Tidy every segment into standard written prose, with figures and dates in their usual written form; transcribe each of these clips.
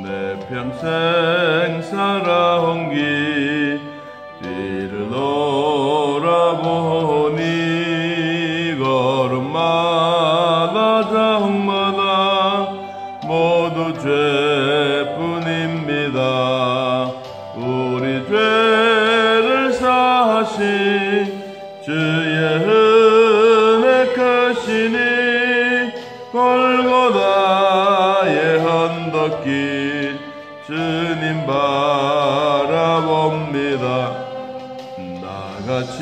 내 평생 살아온 길 뒤를 돌아보니 걸음마다 장마다 모두 죄뿐입니다. 우리 죄를 사하신 주의 은혜 크시니 골고다의 언덕길 주님 바라봅니다. 나같이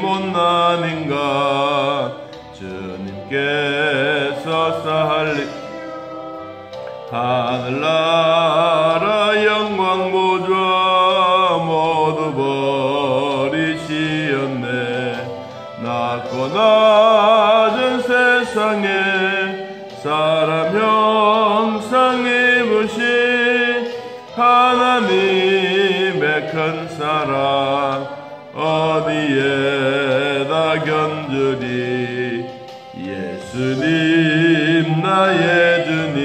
못난인가 주님께서 살리 하늘나라 영광 보좌 모두 버리시었네. 낮고 낮은 세상에 사람 형상 입으신 하나님의 큰 사랑 어디에다 견주리. 예수님 나의 주님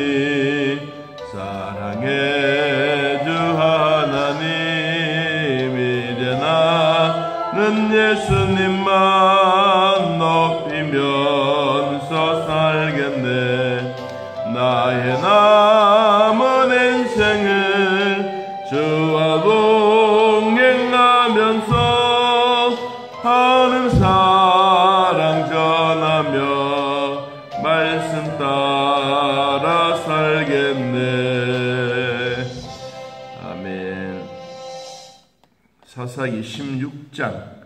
사랑의 주 하나님 이제 나는 예수님만 높이면서 살겠네. 나의 남은 인생을 주와 동행하면서 하늘 사랑 전하며 말씀 따라 살겠네. 아멘. 사사기 16장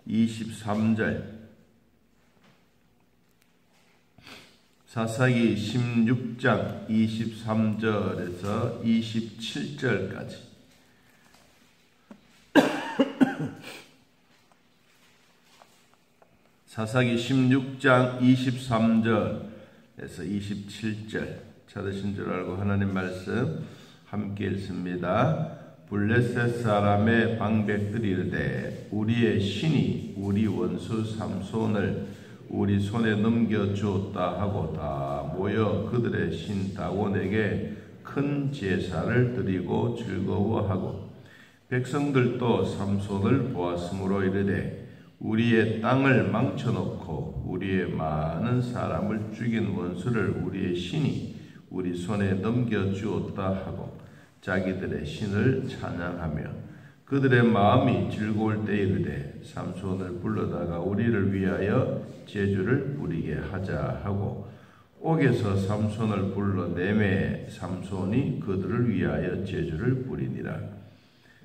23절. 사사기 16장 23절에서 27절까지. 사사기 16장 23절에서 27절 찾으신 줄 알고 하나님 말씀 함께 읽습니다. 블레셋 사람의 방백들이 이르되 우리의 신이 우리 원수 삼손을 우리 손에 넘겨주었다 하고 다 모여 그들의 신 다곤에게 큰 제사를 드리고 즐거워하고 백성들도 삼손을 보았으므로 이르되 우리의 땅을 망쳐놓고 우리의 많은 사람을 죽인 원수를 우리의 신이 우리 손에 넘겨주었다 하고 자기들의 신을 찬양하며 그들의 마음이 즐거울 때 이르되 삼손을 불러다가 우리를 위하여 제주를 부리게 하자 하고 옥에서 삼손을 불러내매 삼손이 그들을 위하여 제주를 부리니라.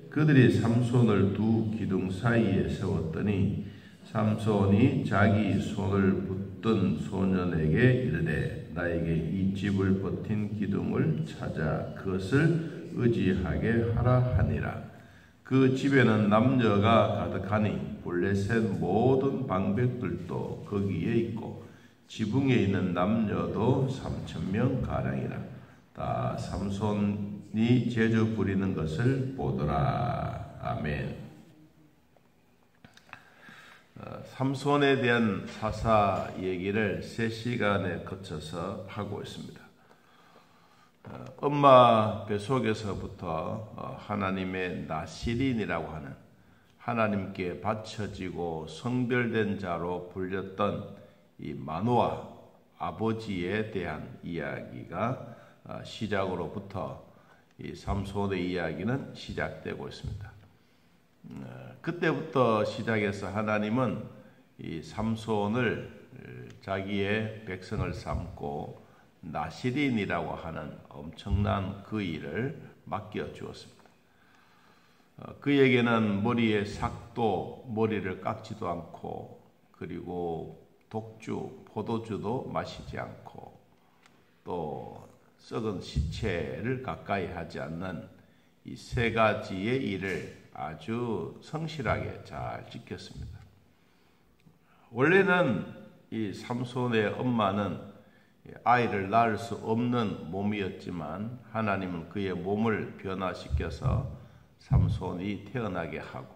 그들이 삼손을 두 기둥 사이에 세웠더니 삼손이 자기 손을 붙든 소년에게 이르되 나에게 이 집을 버틴 기둥을 찾아 그것을 의지하게 하라 하니라. 그 집에는 남녀가 가득하니 블레셋 모든 방백들도 거기에 있고 지붕에 있는 남녀도 3,000명 가량이라. 다 삼손이 제주 부리는 것을 보더라. 아멘. 삼손에 대한 사사 얘기를 3시간에 거쳐서 하고 있습니다. 엄마 뱃속에서부터 하나님의 나시린이라고 하는 하나님께 바쳐지고 성별된 자로 불렸던 이 마노아 아버지에 대한 이야기가 시작으로부터 이 삼손의 이야기는 시작되고 있습니다. 그때부터 시작해서 하나님은 이 삼손을 자기의 백성을 삼고 나시린이라고 하는 엄청난 그 일을 맡겨 주었습니다. 그에게는 머리에 삭도 머리를 깎지도 않고 그리고 독주, 포도주도 마시지 않고 또 썩은 시체를 가까이 하지 않는 이 3가지의 일을 아주 성실하게 잘 지켰습니다. 원래는 이 삼손의 엄마는 아이를 낳을 수 없는 몸이었지만 하나님은 그의 몸을 변화시켜서 삼손이 태어나게 하고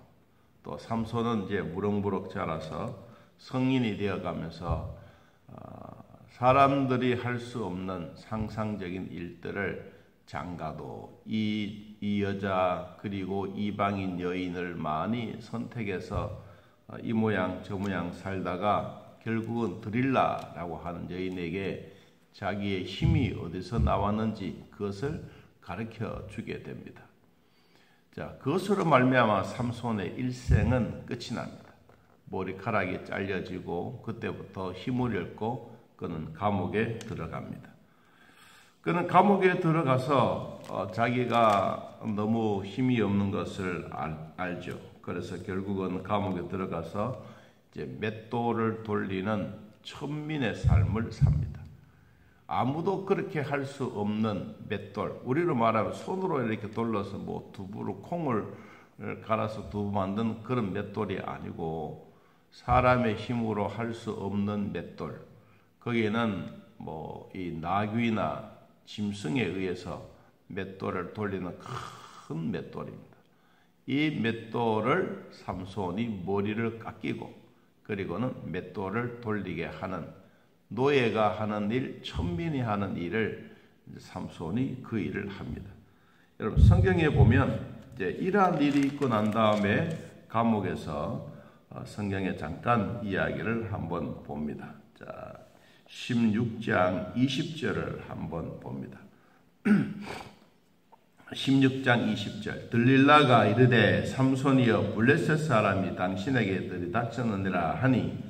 또 삼손은 이제 무럭무럭 자라서 성인이 되어가면서 사람들이 할 수 없는 상상적인 일들을 장가도 이 여자 그리고 이방인 여인을 많이 선택해서 이 모양 저 모양 살다가 결국은 드릴라라고 하는 여인에게 자기의 힘이 어디서 나왔는지 그것을 가르쳐 주게 됩니다. 자, 그것으로 말미암아 삼손의 일생은 끝이 납니다. 머리카락이 잘려지고 그때부터 힘을 잃고 그는 감옥에 들어갑니다. 그는 감옥에 들어가서 자기가 너무 힘이 없는 것을 알죠. 그래서 결국은 감옥에 들어가서 이제 맷돌을 돌리는 천민의 삶을 삽니다. 아무도 그렇게 할 수 없는 맷돌, 우리로 말하면 손으로 이렇게 돌려서 뭐 두부로 콩을 갈아서 두부 만든 그런 맷돌이 아니고 사람의 힘으로 할 수 없는 맷돌. 거기에는 뭐 이 나귀나 짐승에 의해서 맷돌을 돌리는 큰 맷돌입니다. 이 맷돌을 삼손이 머리를 깎이고 그리고는 맷돌을 돌리게 하는 노예가 하는 일, 천민이 하는 일을 삼손이 그 일을 합니다. 여러분 성경에 보면 이제 이러한 일이 있고 난 다음에 감옥에서 성경에 잠깐 이야기를 한번 봅니다. 자, 16장 20절을 한번 봅니다. 16장 20절 들릴라가 이르되 삼손이여 블레셋 사람이 당신에게 들이닥쳤느니라 하니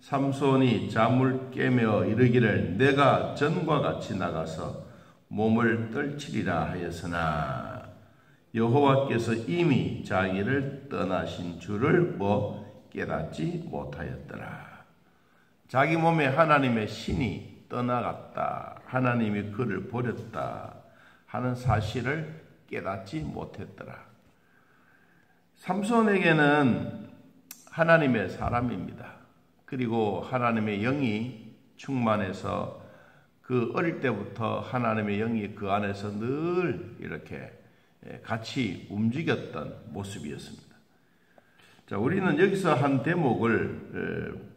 삼손이 잠을 깨며 이르기를 내가 전과 같이 나가서 몸을 떨치리라 하였으나 여호와께서 이미 자기를 떠나신 줄을 깨닫지 못하였더라. 자기 몸에 하나님의 신이 떠나갔다. 하나님이 그를 버렸다 하는 사실을 깨닫지 못했더라. 삼손에게는 하나님의 사람입니다. 그리고 하나님의 영이 충만해서 그 어릴 때부터 하나님의 영이 그 안에서 늘 이렇게 같이 움직였던 모습이었습니다. 자, 우리는 여기서 한 대목을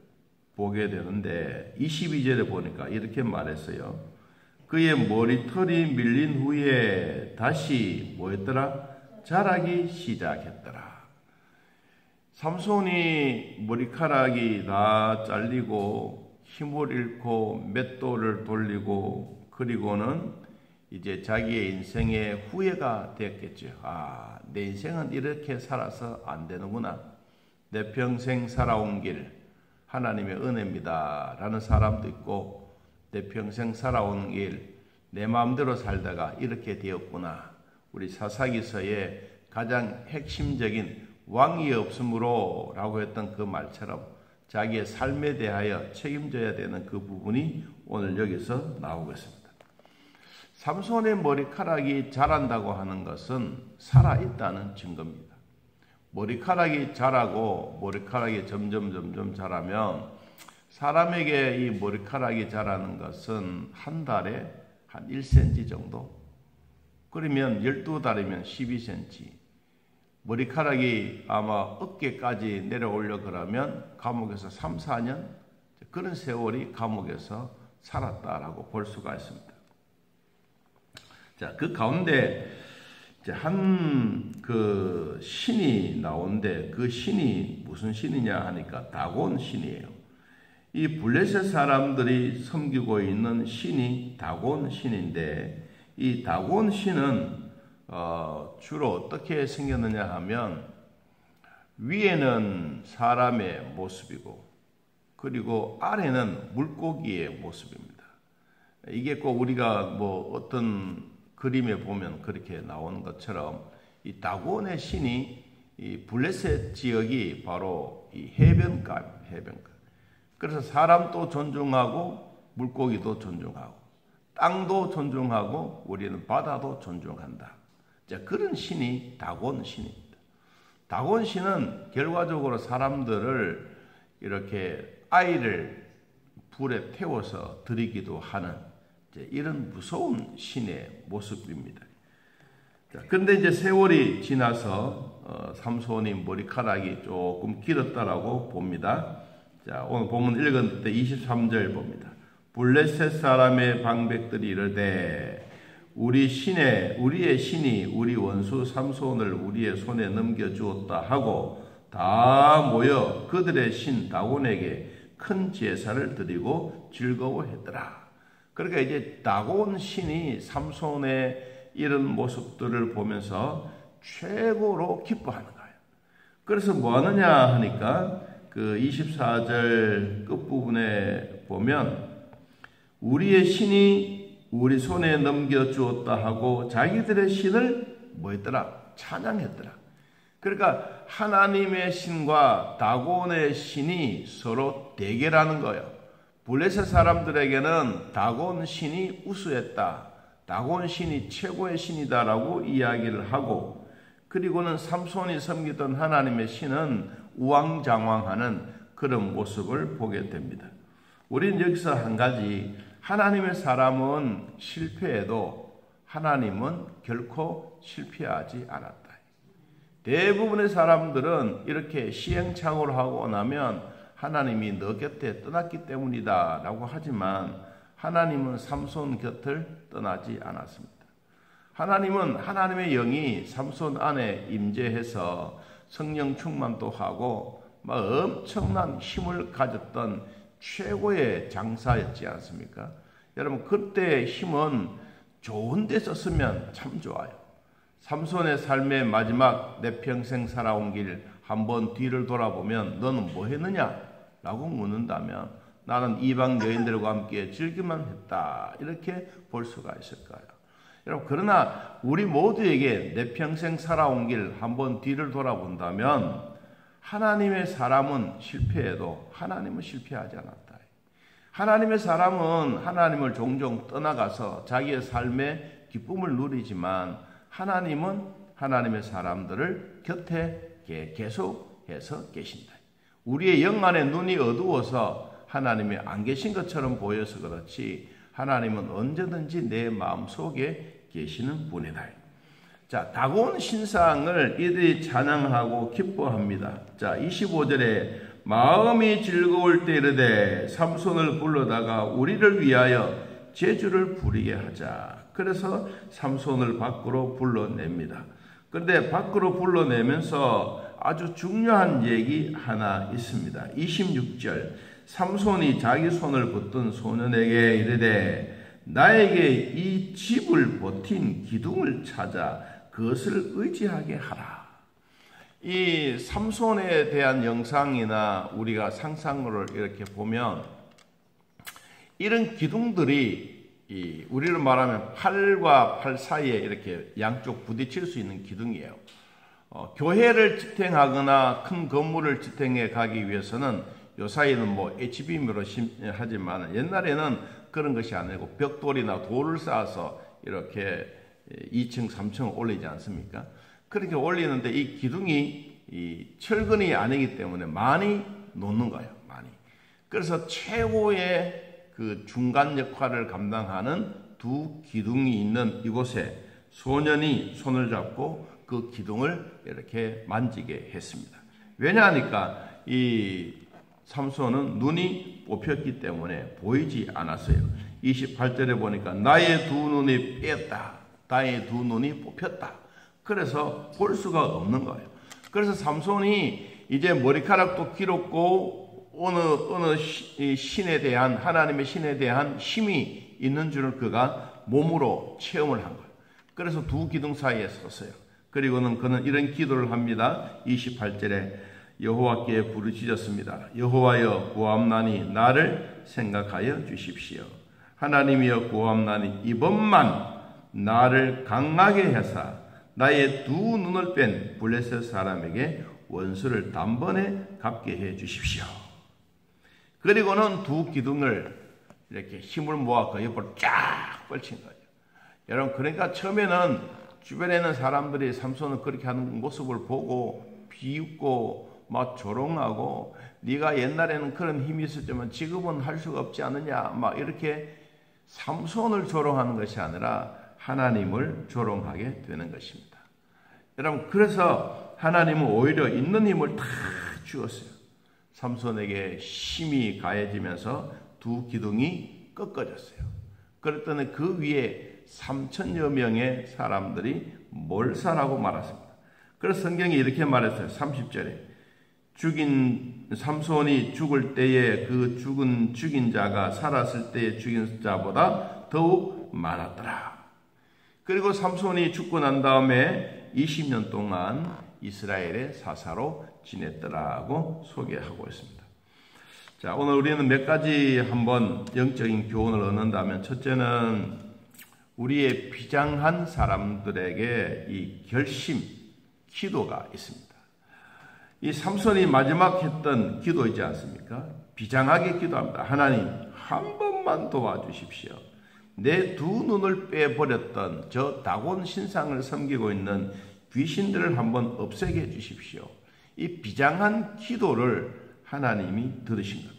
보게 되는데 22절에 보니까 이렇게 말했어요. 그의 머리털이 밀린 후에 다시 뭐였더라? 자라기 시작했더라. 삼손이 머리카락이 다 잘리고 힘을 잃고 맷돌을 돌리고 그리고는 이제 자기의 인생의 후회가 됐겠죠. 아, 내 인생은 이렇게 살아서 안 되는구나. 내 평생 살아온 길 하나님의 은혜입니다 라는 사람도 있고 내 평생 살아온 길 내 마음대로 살다가 이렇게 되었구나. 우리 사사기서의 가장 핵심적인 왕이 없으므로 라고 했던 그 말처럼 자기의 삶에 대하여 책임져야 되는 그 부분이 오늘 여기서 나오고 있습니다. 삼손의 머리카락이 자란다고 하는 것은 살아있다는 증거입니다. 머리카락이 자라고 머리카락이 점점 자라면 사람에게 이 머리카락이 자라는 것은 한 달에 한 1cm 정도, 그러면 12달이면 12cm, 머리카락이 아마 어깨까지 내려오려 그러면 감옥에서 3, 4년 그런 세월이 감옥에서 살았다라고 볼 수가 있습니다. 자, 그 가운데 이제 한 그 신이 나오는데 그 신이 무슨 신이냐 하니까 다곤 신이에요. 이 블레셋 사람들이 섬기고 있는 신이 다곤 신인데 이 다곤 신은 주로 어떻게 생겼느냐 하면 위에는 사람의 모습이고 그리고 아래는 물고기의 모습입니다. 이게 꼭 우리가 뭐 어떤 그림에 보면 그렇게 나오는 것처럼 이 다곤의 신이 이 블레셋 지역이 바로 이 해변가. 그래서 사람도 존중하고 물고기도 존중하고 땅도 존중하고 우리는 바다도 존중한다. 자, 그런 신이 다곤 신입니다. 다곤 신은 결과적으로 사람들을 이렇게 아이를 불에 태워서 드리기도 하는 이런 무서운 신의 모습입니다. 자, 그런데 이제 세월이 지나서 삼손이 머리카락이 조금 길었다라고 봅니다. 자, 오늘 본문 읽었을 때 23절 봅니다. 블레셋 사람의 방백들이 이르되 우리의 신이 우리 원수 삼손을 우리의 손에 넘겨주었다 하고 다 모여 그들의 신 다곤에게 큰 제사를 드리고 즐거워했더라. 그러니까 이제 다곤 신이 삼손의 이런 모습들을 보면서 최고로 기뻐하는 거예요. 그래서 뭐 하느냐 하니까 그 24절 끝부분에 보면 우리의 신이 우리 손에 넘겨주었다 하고 자기들의 신을 뭐 했더라? 찬양했더라. 그러니까 하나님의 신과 다곤의 신이 서로 대결하는 거예요. 블레셋 사람들에게는 다곤 신이 우수했다. 다곤 신이 최고의 신이다라고 이야기를 하고, 그리고는 삼손이 섬기던 하나님의 신은 우왕좌왕하는 그런 모습을 보게 됩니다. 우리는 여기서 한 가지, 하나님의 사람은 실패해도 하나님은 결코 실패하지 않았다. 대부분의 사람들은 이렇게 시행착오를 하고 나면 하나님이 너 곁에 떠났기 때문이다 라고 하지만 하나님은 삼손 곁을 떠나지 않았습니다. 하나님은 하나님의 영이 삼손 안에 임재해서 성령 충만도 하고 막 엄청난 힘을 가졌던 최고의 장사였지 않습니까? 여러분, 그때의 힘은 좋은 데 썼으면 참 좋아요. 삼손의 삶의 마지막 내 평생 살아온 길 한번 뒤를 돌아보면 너는 뭐 했느냐? 라고 묻는다면 나는 이방 여인들과 함께 즐기만 했다. 이렇게 볼 수가 있을 거예요. 여러분, 그러나 우리 모두에게 내 평생 살아온 길 한번 뒤를 돌아본다면 하나님의 사람은 실패해도 하나님은 실패하지 않았다. 하나님의 사람은 하나님을 종종 떠나가서 자기의 삶의 기쁨을 누리지만 하나님은 하나님의 사람들을 곁에 계속해서 계신다. 우리의 영 안에 눈이 어두워서 하나님이 안 계신 것처럼 보여서 그렇지 하나님은 언제든지 내 마음속에 계시는 분이다. 자, 다곤 신상을 이들이 찬양하고 기뻐합니다. 자, 25절에 마음이 즐거울 때 이르되 삼손을 불러다가 우리를 위하여 제주를 부리게 하자. 그래서 삼손을 밖으로 불러냅니다. 그런데 밖으로 불러내면서 아주 중요한 얘기 하나 있습니다. 26절, 삼손이 자기 손을 붙든 소년에게 이르되 나에게 이 집을 버틴 기둥을 찾아 그것을 의지하게 하라. 이 삼손에 대한 영상이나 우리가 상상을 이렇게 보면 이런 기둥들이 우리를 말하면 팔과 팔 사이에 이렇게 양쪽 부딪힐 수 있는 기둥이에요. 교회를 지탱하거나 큰 건물을 지탱해 가기 위해서는 요사이는 뭐 HBM으로 하지만 옛날에는 그런 것이 아니고 벽돌이나 돌을 쌓아서 이렇게 2층, 3층 올리지 않습니까? 그렇게 올리는데 이 기둥이 이 철근이 아니기 때문에 많이 놓는 거예요. 많이. 그래서 최고의 그 중간 역할을 감당하는 두 기둥이 있는 이곳에 소년이 손을 잡고 그 기둥을 이렇게 만지게 했습니다. 왜냐하니까 이 삼손은 눈이 뽑혔기 때문에 보이지 않았어요. 28절에 보니까 나의 두 눈이 뺐다. 나의 두 눈이 뽑혔다. 그래서 볼 수가 없는 거예요. 그래서 삼손이 이제 머리카락도 길었고 어느 신에 대한 하나님의 신에 대한 힘이 있는 줄을 그가 몸으로 체험을 한 거예요. 그래서 두 기둥 사이에 섰어요. 그리고는 그는 이런 기도를 합니다. 28절에 여호와께 부르짖었습니다. 여호와여 구함나니 나를 생각하여 주십시오. 하나님이여 구함나니 이번만 나를 강하게 해사 나의 두 눈을 뺀 블레셋 사람에게 원수를 단번에 갚게 해 주십시오. 그리고는 두 기둥을 이렇게 힘을 모아 그 옆으로 쫙 뻗친 거예요. 여러분, 그러니까 처음에는 주변에 있는 사람들이 삼손을 그렇게 하는 모습을 보고 비웃고 막 조롱하고 네가 옛날에는 그런 힘이 있었지만 지금은 할 수가 없지 않느냐 막 이렇게 삼손을 조롱하는 것이 아니라 하나님을 조롱하게 되는 것입니다. 여러분, 그래서 하나님은 오히려 있는 힘을 다 주었어요. 삼손에게 힘이 가해지면서 두 기둥이 꺾어졌어요. 그랬더니 그 위에 3천여 명의 사람들이 몰살하고 말았습니다. 그래서 성경이 이렇게 말했어요. 30절에 죽인 삼손이 죽을 때에 그 죽인 자가 살았을 때에 죽인 자보다 더욱 많았더라. 그리고 삼손이 죽고 난 다음에 20년 동안 이스라엘의 사사로 지냈더라고 소개하고 있습니다. 자, 오늘 우리는 몇 가지 한번 영적인 교훈을 얻는다면, 첫째는 우리의 비장한 사람들에게 이 결심, 기도가 있습니다. 이 삼손이 마지막 했던 기도이지 않습니까? 비장하게 기도합니다. 하나님, 한 번만 도와주십시오. 내 두 눈을 빼버렸던 저 다곤 신상을 섬기고 있는 귀신들을 한번 없애게 해주십시오. 이 비장한 기도를 하나님이 들으신 겁니다.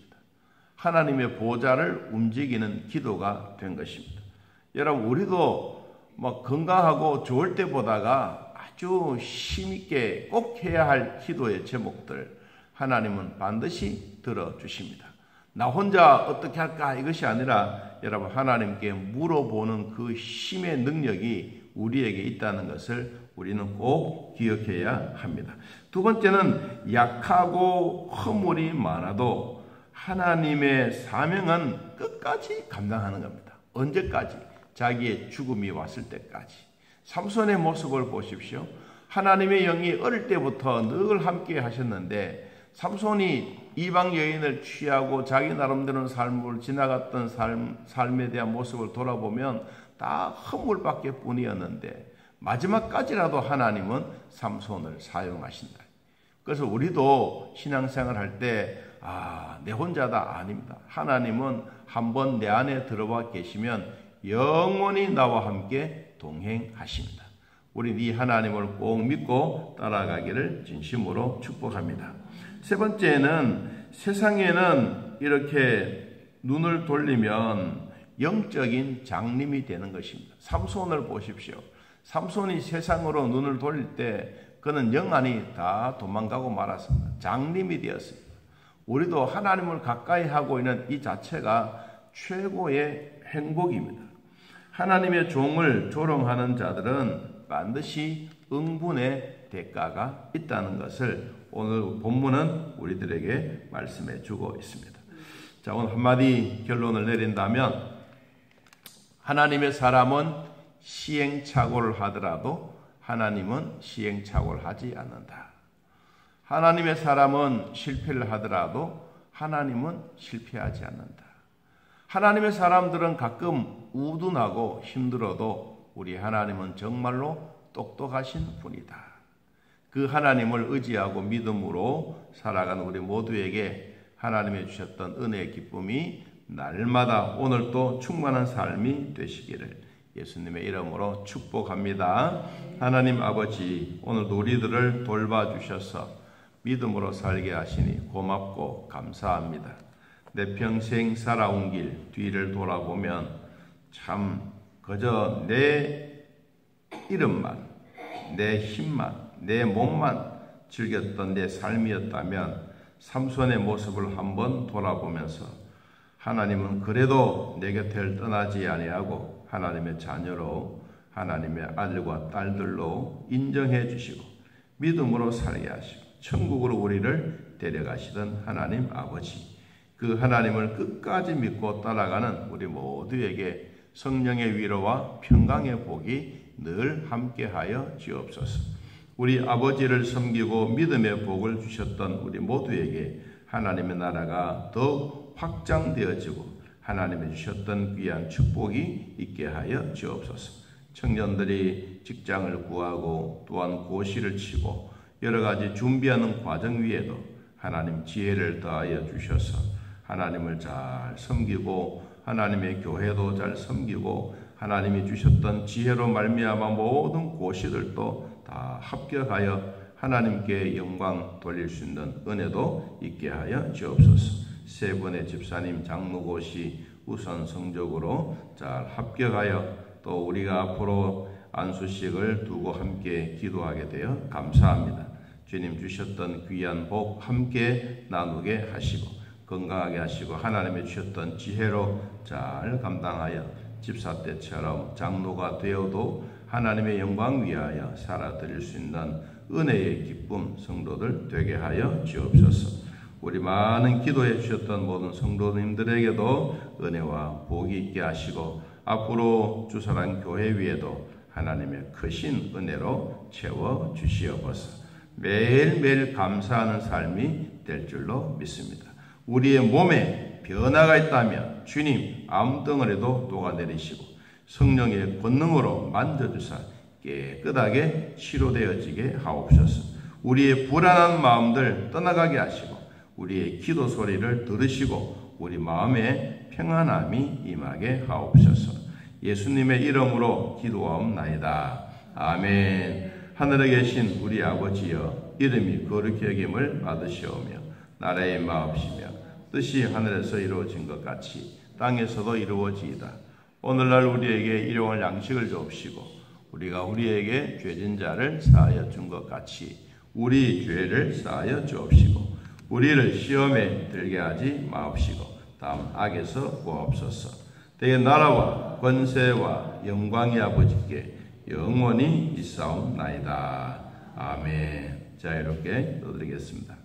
하나님의 보좌를 움직이는 기도가 된 것입니다. 여러분, 우리도 건강하고 좋을 때 보다가 아주 힘있게 꼭 해야 할 기도의 제목들 하나님은 반드시 들어주십니다. 나 혼자 어떻게 할까 이것이 아니라 여러분, 하나님께 물어보는 그 힘의 능력이 우리에게 있다는 것을 우리는 꼭 기억해야 합니다. 두 번째는 약하고 허물이 많아도 하나님의 사명은 끝까지 감당하는 겁니다. 언제까지? 자기의 죽음이 왔을 때까지. 삼손의 모습을 보십시오. 하나님의 영이 어릴 때부터 늘 함께 하셨는데 삼손이 이방 여인을 취하고 자기 나름대로 삶을 지나갔던 삶에 대한 모습을 돌아보면 다 허물밖에 뿐이었는데 마지막까지라도 하나님은 삼손을 사용하신다. 그래서 우리도 신앙생활 할 때 내 혼자다 아닙니다. 하나님은 한번 내 안에 들어와 계시면 영원히 나와 함께 동행하십니다. 우리 이 하나님을 꼭 믿고 따라가기를 진심으로 축복합니다. 세 번째는 세상에는 이렇게 눈을 돌리면 영적인 장님이 되는 것입니다. 삼손을 보십시오. 삼손이 세상으로 눈을 돌릴 때 그는 영안이 다 도망가고 말았습니다. 장님이 되었습니다. 우리도 하나님을 가까이 하고 있는 이 자체가 최고의 행복입니다. 하나님의 종을 조롱하는 자들은 반드시 응분의 대가가 있다는 것을 오늘 본문은 우리들에게 말씀해 주고 있습니다. 자, 오늘 한마디 결론을 내린다면 하나님의 사람은 시행착오를 하더라도 하나님은 시행착오를 하지 않는다. 하나님의 사람은 실패를 하더라도 하나님은 실패하지 않는다. 하나님의 사람들은 가끔 우둔하고 힘들어도 우리 하나님은 정말로 똑똑하신 분이다. 그 하나님을 의지하고 믿음으로 살아가는 우리 모두에게 하나님이 주셨던 은혜의 기쁨이 날마다 오늘도 충만한 삶이 되시기를 예수님의 이름으로 축복합니다. 하나님 아버지, 오늘도 우리들을 돌봐주셔서 믿음으로 살게 하시니 고맙고 감사합니다. 내 평생 살아온 길 뒤를 돌아보면 참 그저 내 이름만, 내 힘만, 내 몸만 즐겼던 내 삶이었다면 삼손의 모습을 한번 돌아보면서 하나님은 그래도 내 곁을 떠나지 아니하고 하나님의 자녀로 하나님의 아들과 딸들로 인정해 주시고 믿음으로 살게 하시고 천국으로 우리를 데려가시던 하나님 아버지, 그 하나님을 끝까지 믿고 따라가는 우리 모두에게 성령의 위로와 평강의 복이 늘 함께하여 주옵소서. 우리 아버지를 섬기고 믿음의 복을 주셨던 우리 모두에게 하나님의 나라가 더욱 확장되어지고 하나님이 주셨던 귀한 축복이 있게 하여 주옵소서. 청년들이 직장을 구하고 또한 고시를 치고 여러 가지 준비하는 과정 위에도 하나님 지혜를 더하여 주셔서 하나님을 잘 섬기고 하나님의 교회도 잘 섬기고 하나님이 주셨던 지혜로 말미암아 모든 고시들도 다 합격하여 하나님께 영광 돌릴 수 있는 은혜도 있게 하여 주옵소서. 세 분의 집사님 장로고시 우선 성적으로 잘 합격하여 또 우리가 앞으로 안수식을 두고 함께 기도하게 되어 감사합니다. 주님 주셨던 귀한 복 함께 나누게 하시고 건강하게 하시고 하나님의 주셨던 지혜로 잘 감당하여 집사 때처럼 장로가 되어도 하나님의 영광 위하여 살아드릴 수 있는 은혜의 기쁨 성도들 되게 하여 주옵소서. 우리 많은 기도해 주셨던 모든 성도님들에게도 은혜와 복이 있게 하시고 앞으로 주사랑 교회 위에도 하나님의 크신 은혜로 채워 주시옵소서. 매일매일 감사하는 삶이 될 줄로 믿습니다. 우리의 몸에 변화가 있다면 주님 암덩어리도 녹아내리시고 성령의 권능으로 만져주사 깨끗하게 치료되어지게 하옵소서. 우리의 불안한 마음들 떠나가게 하시고 우리의 기도 소리를 들으시고 우리 마음에 평안함이 임하게 하옵소서. 예수님의 이름으로 기도하옵나이다. 아멘. 하늘에 계신 우리 아버지여, 이름이 거룩히 여김을 받으시오며 나라의 마옵시며 뜻이 하늘에서 이루어진 것 같이 땅에서도 이루어지이다. 오늘날 우리에게 일용할 양식을 주옵시고 우리가 우리에게 죄진 자를 사하여 준 것 같이 우리 죄를 사하여 주옵시고 우리를 시험에 들게 하지 마옵시고 다음 악에서 구하옵소서. 대의 나라와 권세와 영광이 아버지께 영원히 있사옵나이다. 아멘. 자, 이렇게 떠드리겠습니다.